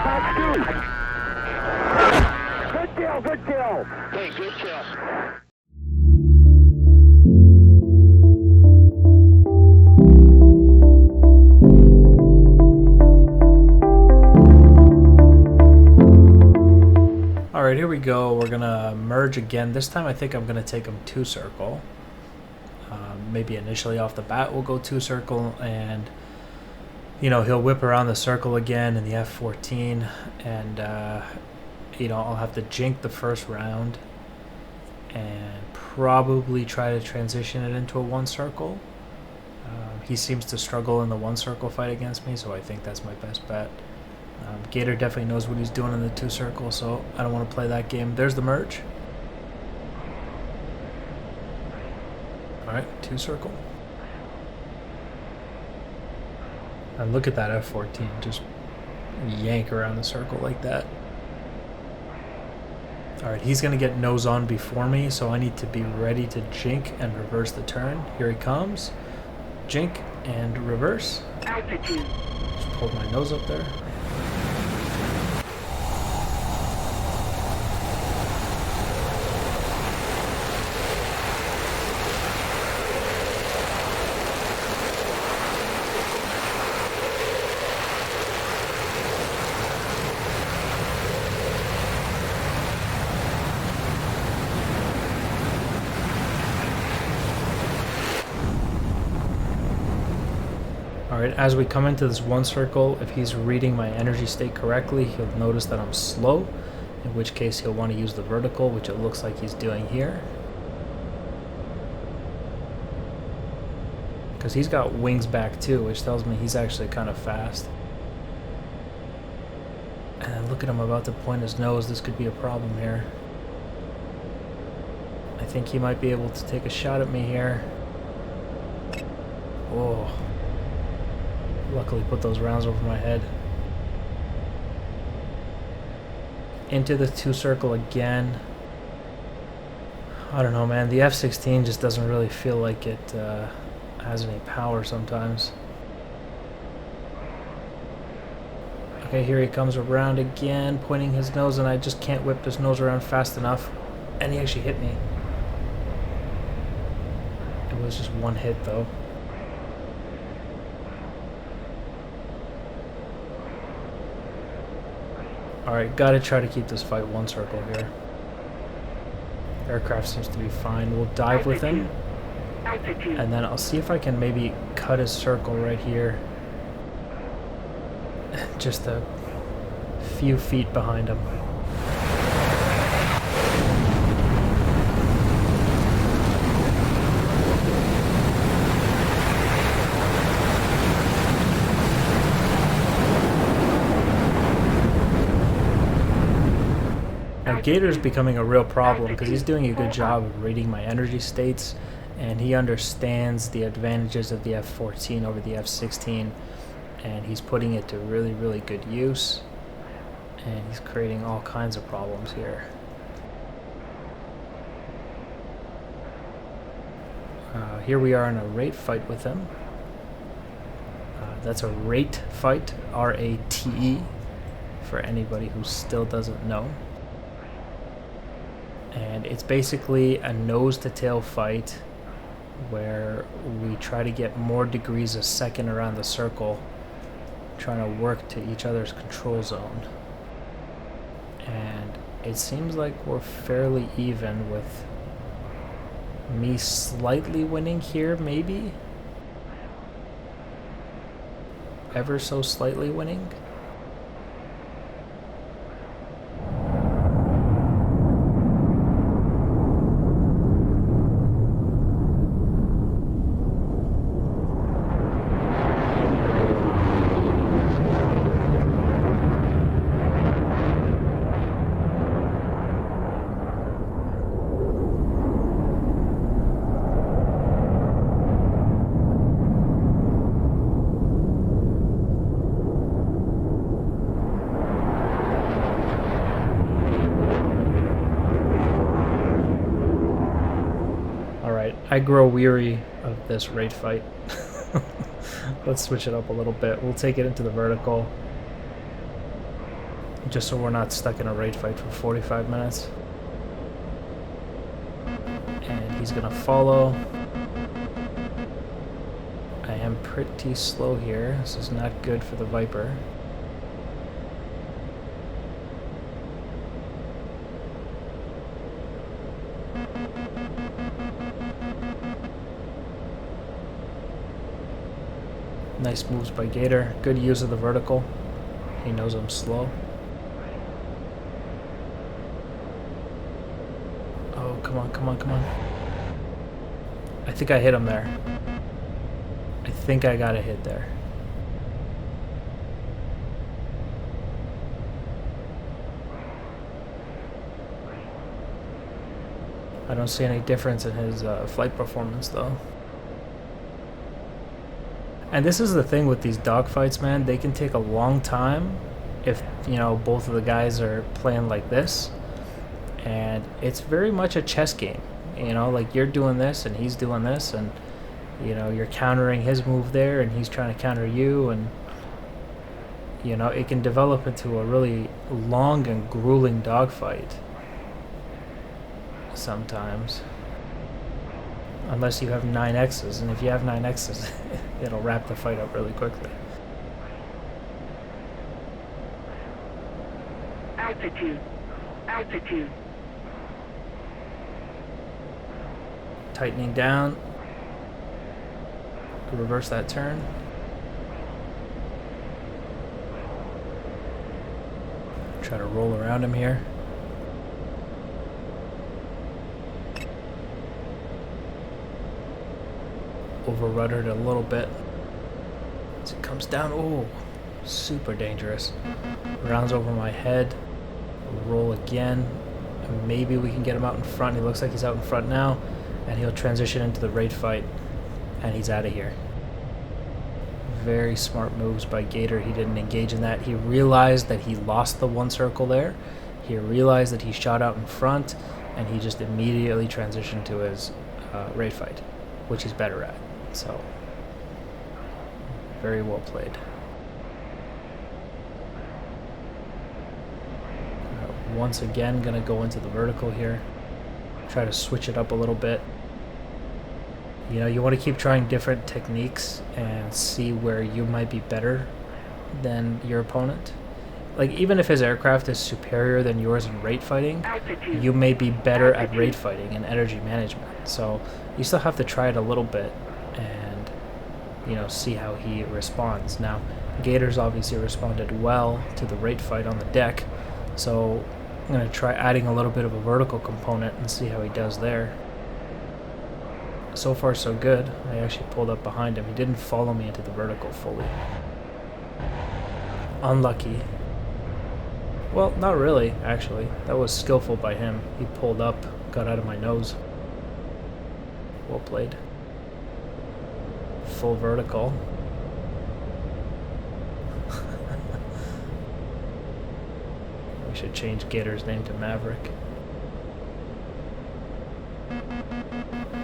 Good kill, good kill. Hey, good kill. Alright, here we go. We're gonna merge again. This time I think I'm gonna take him 2-circle. Maybe initially off the bat we'll go 2-circle, and you know, he'll whip around the circle again in the F-14, and you know, I'll have to jink the first round and probably try to transition it into a 1-circle. He seems to struggle in the 1-circle fight against me, so I think that's my best bet. Gator definitely knows what he's doing in the 2-circle, so I don't want to play that game. There's the merge. Alright, 2-circle. And look at that F-14 just yank around the circle like that. Alright, he's going to get nose on before me, so I need to be ready to jink and reverse the turn. Here he comes. Jink and reverse. Altitude. Just hold my nose up there. Alright, as we come into this 1-circle, if he's reading my energy state correctly, he'll notice that I'm slow, in which case he'll want to use the vertical, which it looks like he's doing here. Because he's got wings back too, which tells me he's actually kind of fast. And then look at him about to point his nose. This could be a problem here. I think he might be able to take a shot at me here. Oh. Luckily put those rounds over my head. Into the 2-circle again. I don't know, man. The F-16 just doesn't really feel like it has any power sometimes. Okay, here he comes around again, pointing his nose, and I just can't whip his nose around fast enough. And he actually hit me. It was just one hit, though. Alright, gotta try to keep this fight 1-circle here. Aircraft seems to be fine. We'll dive with him. And then I'll see if I can maybe cut his circle right here. Just a few feet behind him. Gator's becoming a real problem because he's doing a good job of reading my energy states, and he understands the advantages of the F-14 over the F-16, and he's putting it to really, really good use, and he's creating all kinds of problems here. Here we are in a rate fight with him. That's a rate fight, R-A-T-E, for anybody who still doesn't know. And it's basically a nose-to-tail fight where we try to get more degrees a second around the circle, trying to work to each other's control zone. And it seems like we're fairly even, with me slightly winning here, maybe? Ever so slightly winning? I grow weary of this rate fight. Let's switch it up a little bit. We'll take it into the vertical. just so we're not stuck in a raid fight for 45 minutes. And he's gonna follow. I am pretty slow here. This is not good for the Viper. Nice moves by Gator. Good use of the vertical. He knows I'm slow. Oh, come on, come on, come on. I think I hit him there. I think I got a hit there. I don't see any difference in his flight performance though. And this is the thing with these dogfights, man. They can take a long time if, you know, both of the guys are playing like this. And it's very much a chess game. You know, like you're doing this and he's doing this, and, you know, you're countering his move there and he's trying to counter you. And, you know, it can develop into a really long and grueling dogfight sometimes. Unless you have 9Xs, and if you have 9Xs, it'll wrap the fight up really quickly. Altitude. Altitude. Tightening down. Reverse that turn. Try to roll around him here. Over ruddered a little bit as it comes down. Oh, super dangerous. Rounds over my head. Roll again. And maybe we can get him out in front. He looks like he's out in front now, and he'll transition into the raid fight, and he's out of here. Very smart moves by Gator. He didn't engage in that. He realized that he lost the one circle there. He realized that he shot out in front, and he just immediately transitioned to his raid fight, which he's better at. So, very well played. Once again, gonna go into the vertical here. Try to switch it up a little bit. You know, you want to keep trying different techniques and see where you might be better than your opponent. Like, even if his aircraft is superior than yours in raid fighting, you may be better at raid fighting and energy management. So, you still have to try it a little bit and, you know, see how he responds. Now, Gator's obviously responded well to the raid fight on the deck, so I'm going to try adding a little bit of a vertical component and see how he does there. So far so good. I actually pulled up behind him. He didn't follow me into the vertical fully. Unlucky. Well, not really, actually. That was skillful by him. He pulled up, got out of my nose. Well played. Full vertical. We should change Gator's name to Maverick.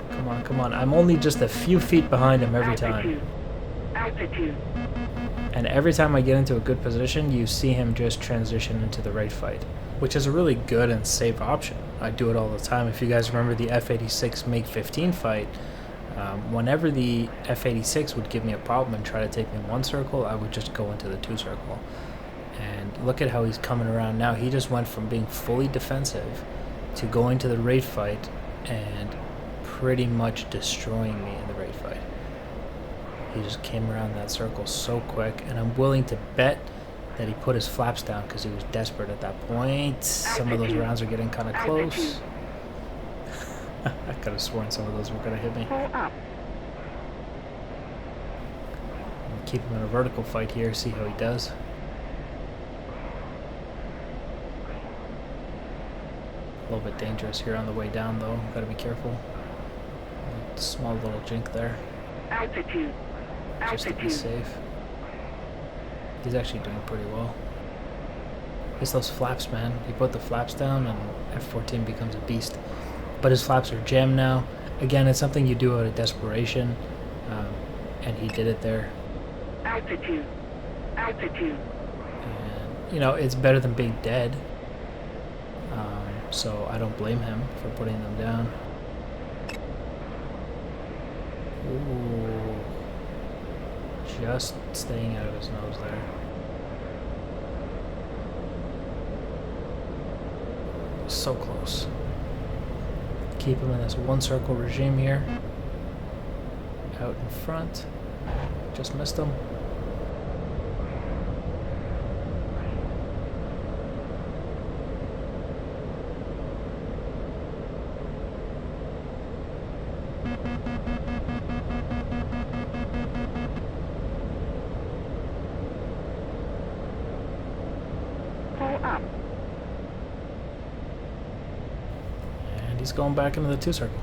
Come on, come on. I'm only just a few feet behind him every time. Altitude. And every time I get into a good position, you see him just transition into the raid fight, which is a really good and safe option. I do it all the time. If you guys remember the F-86 MiG-15 fight, whenever the F-86 would give me a problem and try to take me in one circle, I would just go into the two circle. And look at how he's coming around now. He just went from being fully defensive to going to the raid fight and pretty much destroying me in the raid fight. He just came around that circle so quick, and I'm willing to bet that he put his flaps down because he was desperate at that point. Some of those rounds are getting kind of close. I could have sworn some of those were going to hit me. Keep him in a vertical fight here, see how he does. A little bit dangerous here on the way down, though. Gotta be careful. Small little jink there. Altitude. Just to be safe. He's actually doing pretty well. It's those flaps, man. You put the flaps down and F-14 becomes a beast. But his flaps are jammed now. Again, it's something you do out of desperation. And he did it there. Altitude. Altitude. And you know, it's better than being dead. So I don't blame him for putting them down. Ooh. Just staying out of his nose there. So close. Keep him in this one circle regime here. Out in front. Just missed him. And he's going back into the 2 circle.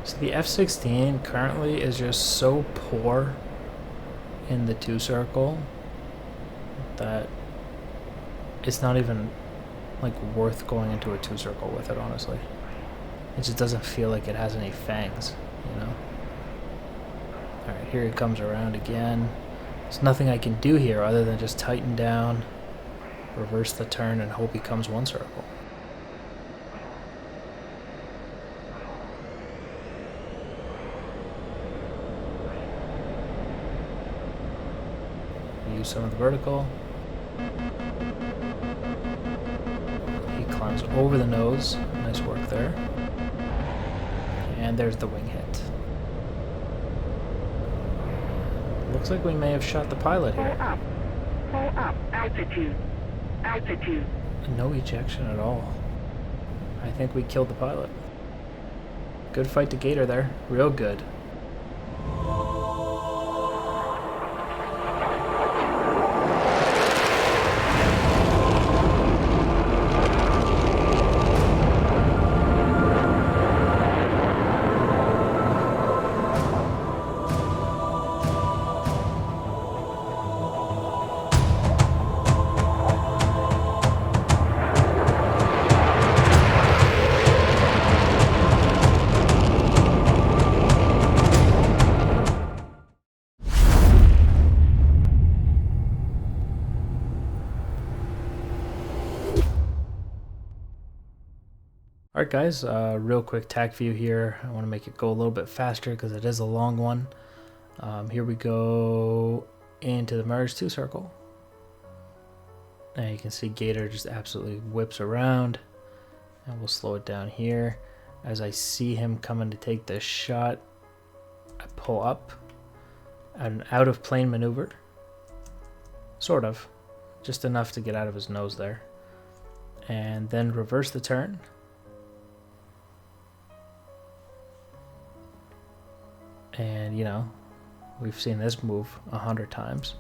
So the F-16 currently is just so poor in the 2 circle that it's not even like worth going into a 2 circle with it, honestly. It just doesn't feel like it has any fangs, you know? Alright, here he comes around again. There's nothing I can do here other than just tighten down, reverse the turn, and hope he comes 1 circle. Use some of the vertical. He climbs over the nose. Nice work there. And there's the wing hit. Looks like we may have shot the pilot here. Pull up, altitude, altitude. No ejection at all. I think we killed the pilot. Good fight to Gator there. Real good. Alright guys, real quick Tacview here. I want to make it go a little bit faster because it is a long one. Here we go into the Mirage 2 circle. And you can see Gator just absolutely whips around. And we'll slow it down here. As I see him coming to take this shot, I pull up. An out of plane maneuver. Sort of. Just enough to get out of his nose there. And then reverse the turn. And, you know, we've seen this move 100 times.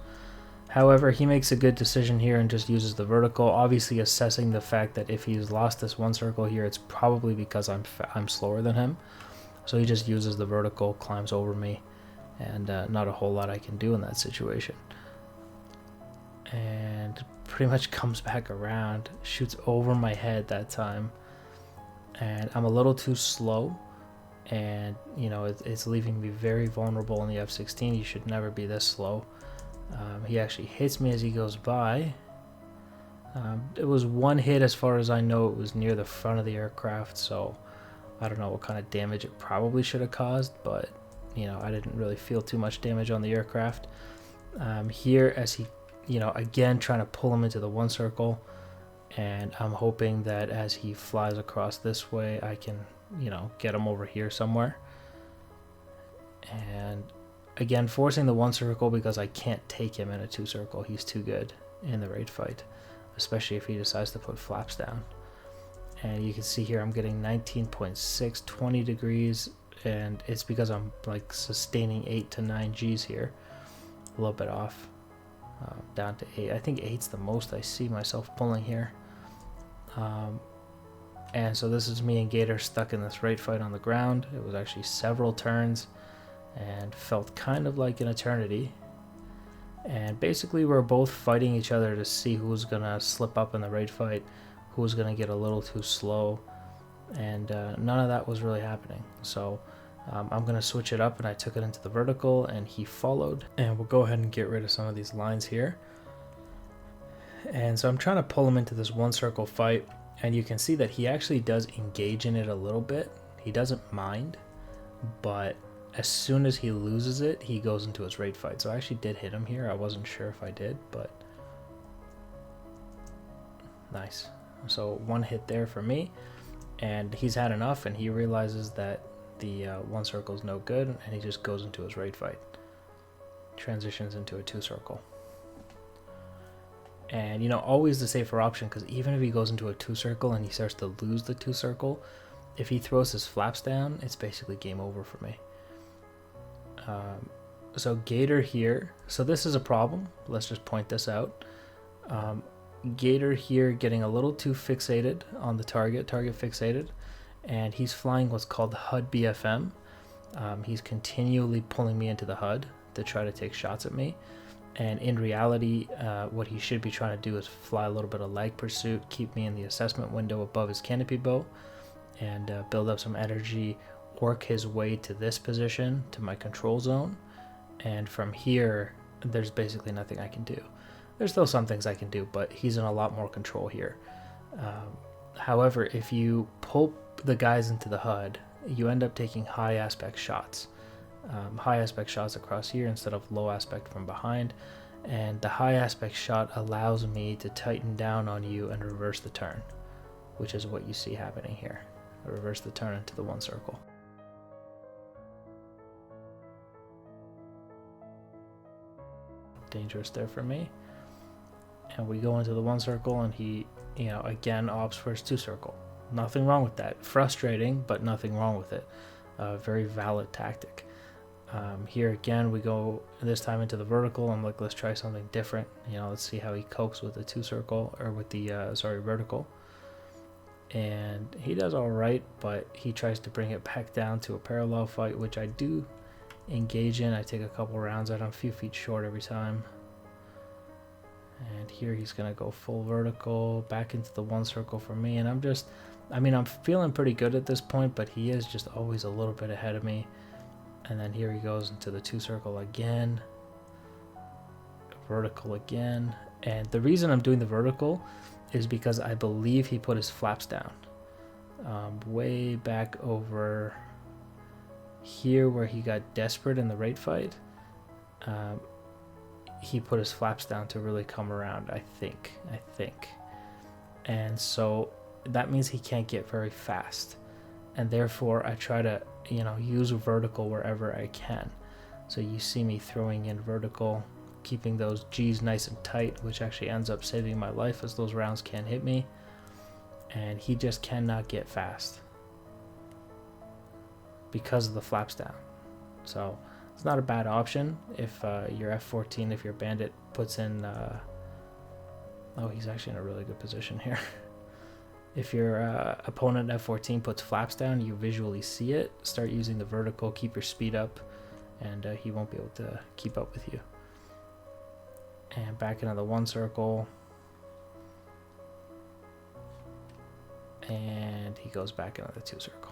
However, he makes a good decision here and just uses the vertical, obviously assessing the fact that if he's lost this 1 circle here, it's probably because I'm slower than him. So he just uses the vertical, climbs over me, and not a whole lot I can do in that situation. And pretty much comes back around, shoots over my head that time. And I'm a little too slow. And you know, it's leaving me very vulnerable in the F-16. You should never be this slow. He actually hits me as he goes by. It was 1 hit as far as I know. It was near the front of the aircraft, so I don't know what kind of damage it probably should have caused, but you know, I didn't really feel too much damage on the aircraft. Here, as he, you know, again trying to pull him into the 1 circle, and I'm hoping that as he flies across this way, I can, you know, get him over here somewhere. And again, forcing the 1 circle because I can't take him in a 2 circle. He's too good in the raid fight, especially if he decides to put flaps down. And you can see here I'm getting 19.6, 20 degrees, and it's because I'm like sustaining 8 to 9 Gs here. A little bit off, down to 8. I think 8's the most I see myself pulling here. And so this is me and Gator stuck in this raid fight on the ground. It was actually several turns and felt kind of like an eternity. And basically we're both fighting each other to see who's gonna slip up in the raid fight, who's gonna get a little too slow, and none of that was really happening. So I'm going to switch it up, and I took it into the vertical and he followed. And we'll go ahead and get rid of some of these lines here. And so I'm trying to pull him into this one circle fight, and you can see that he actually does engage in it a little bit. He doesn't mind, but as soon as he loses it, he goes into his raid fight. So I actually did hit him here. I wasn't sure if I did, but nice. So one hit there for me, and he's had enough, and he realizes that the one circle is no good, and he just goes into his raid fight. Transitions into a two circle. And, you know, always the safer option, because even if he goes into a two circle and he starts to lose the two circle, if he throws his flaps down, it's basically game over for me. So Gator here, so this is a problem. Let's just point this out. Gator here getting a little too fixated on the target fixated, and he's flying what's called HUD BFM. He's continually pulling me into the HUD to try to take shots at me. And in reality, what he should be trying to do is fly a little bit of lag pursuit, keep me in the assessment window above his canopy bow, and build up some energy, work his way to this position, to my control zone. And from here, there's basically nothing I can do. There's still some things I can do, but he's in a lot more control here. However, if you pull the guys into the HUD, you end up taking high aspect shots. High aspect shots across here instead of low aspect from behind, and the high aspect shot allows me to tighten down on you and reverse the turn, which is what you see happening here. I reverse the turn into the one circle. Dangerous there for me, and we go into the one circle, and he, you know, again opts for his two circle. Nothing wrong with that. Frustrating, but nothing wrong with it. Very valid tactic. Here again, we go this time into the vertical. I'm like, let's try something different. You know, let's see how he copes with the two circle, or with the vertical. And he does all right, but he tries to bring it back down to a parallel fight, which I do engage in. I take a couple rounds at him, a few feet short every time. And here he's gonna go full vertical back into the one circle for me, and I'm feeling pretty good at this point, but he is just always a little bit ahead of me. And then here he goes into the two circle again, vertical again. And the reason I'm doing the vertical is because I believe he put his flaps down way back over here where he got desperate in the raid fight. He put his flaps down to really come around, I think. And so that means he can't get very fast, and therefore I try to, you know, use vertical wherever I can. So you see me throwing in vertical, keeping those G's nice and tight, which actually ends up saving my life, as those rounds can't hit me, and he just cannot get fast because of the flaps down. So it's not a bad option if your F-14, if your bandit puts in oh, he's actually in a really good position here. If your opponent F-14 puts flaps down, you visually see it. Start using the vertical, keep your speed up, and he won't be able to keep up with you. And back into the one circle. And he goes back into the two circle.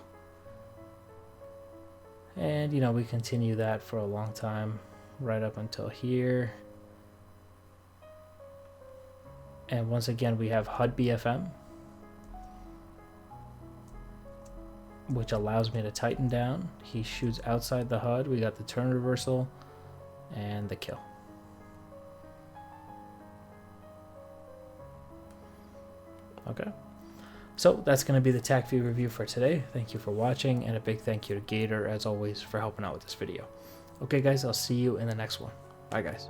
And, you know, we continue that for a long time, right up until here. And once again, we have HUD BFM, which allows me to tighten down. He shoots outside the HUD. We got the turn reversal and the kill. Okay. So that's going to be the Tacview review for today. Thank you for watching, and a big thank you to Gator, as always, for helping out with this video. Okay, guys, I'll see you in the next one. Bye, guys.